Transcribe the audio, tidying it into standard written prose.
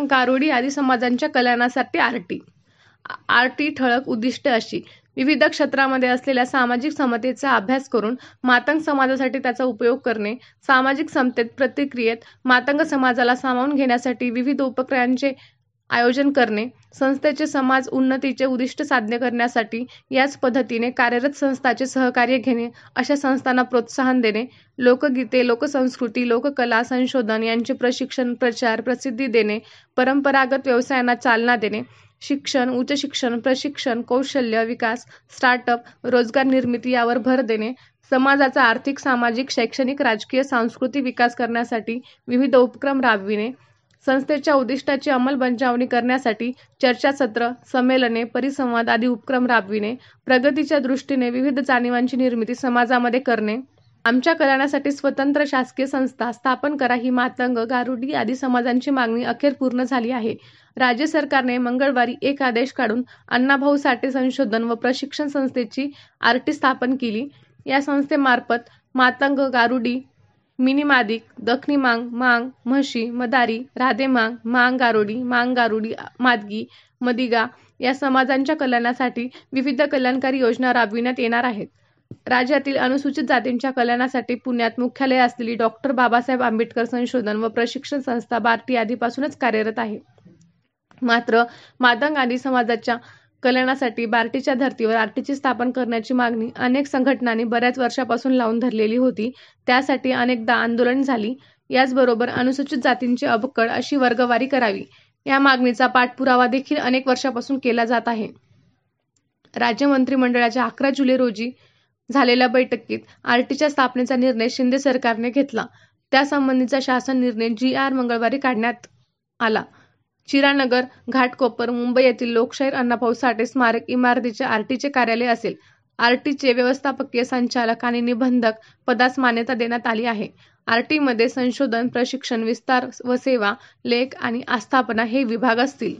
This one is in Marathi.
मातंग, गारुडी आदी समाजांच्या कल्याणासाठी आरटी ठळक उद्दिष्टे अशी: विविध क्षेत्रामध्ये असलेल्या सामाजिक समतेचा अभ्यास करून मातंग समाजासाठी त्याचा उपयोग करणे, सामाजिक समतेत प्रतिक्रियेत मातंग समाजाला सामावून घेण्यासाठी विविध उपक्रमांचे आयोजन करणे, संस्थेचे समाज उन्नतीचे उद्दिष्ट साध्य करण्यासाठी याच पद्धतीने कार्यरत संस्थांचे सहकार्य घेणे, अशा संस्थांना प्रोत्साहन देणे, लोकगीते, लोकसंस्कृती, लोककला, संशोधन यांचे प्रशिक्षण, प्रचार, प्रसिद्धी देणे, परंपरागत व्यवसायांना चालना देणे, शिक्षण, उच्च शिक्षण, प्रशिक्षण, कौशल्य विकास, स्टार्टअप, रोजगार निर्मिती यावर भर देणे, समाजाचा आर्थिक, सामाजिक, शैक्षणिक, राजकीय, सांस्कृतिक विकास करण्यासाठी विविध उपक्रम राबविणे, संस्थेच्या उद्दिष्टाची अंमलबजावणी करण्यासाठी चर्चासत्र, संमेलने, परिसंवाद आदी उपक्रम राबविणे, प्रगतीच्या दृष्टीने विविध जाणीवांची निर्मिती समाजामध्ये करणे, आमच्या कल्याणासाठी स्वतंत्र शासकीय संस्था स्थापन करा ही मातंग, गारुडी आदी समाजांची मागणी अखेर पूर्ण झाली आहे. राज्य सरकारने मंगळवारी एक आदेश काढून अण्णाभाऊ साठे संशोधन व प्रशिक्षण संस्थेची आरटी स्थापन केली. या संस्थेमार्फत मातंग, गारुडी, मिनी मादिग, दखनी मांग, मांग, म्हशी, मदारी, राधे मांग, मांग गारुडी, मादगी, मदिगा या समाजांच्या कल्याणासाठी विविध कल्याणकारी योजना राबविण्यात येणार आहेत. राज्यातील अनुसूचित जातींच्या कल्याणासाठी पुण्यात मुख्यालय असलेली डॉ. बाबासाहेब आंबेडकर संशोधन व प्रशिक्षण संस्था बार्टी आधीपासूनच कार्यरत आहे. मात्र मातंग आदी समाजाच्या कल्याणासाठी बार्टीच्या धर्तीवर आरटीची स्थापन करण्याची मागणी अनेक संघटनांनी बऱ्याच वर्षापासून लावून धरलेली होती. त्यासाठी अनेकदा आंदोलन झाली. याचबरोबर अनुसूचित जातींची अबकळ अशी वर्गवारी करावी या मागणीचा पाठपुरावा देखील अनेक वर्षापासून केला जात आहे. राज्य मंत्रिमंडळाच्या 11 जुलै रोजी झालेल्या बैठकीत आरटीच्या स्थापनेचा निर्णय शिंदे सरकारने घेतला. त्यासंबंधीचा शासन निर्णय जी.आर. मंगळवारी काढण्यात आला. चिरानगर, घाटकोपर, मुंबई येथील लोकशाहीर अण्णाभाऊ साठे स्मारक इमारतीचे आरटीचे कार्यालय असेल. आरटीचे व्यवस्थापकीय संचालक आणि निबंधक पदास मान्यता देण्यात आली आहे. आरटीमध्ये संशोधन, प्रशिक्षण, विस्तार व सेवा, लेख आणि आस्थापना हे विभाग असतील.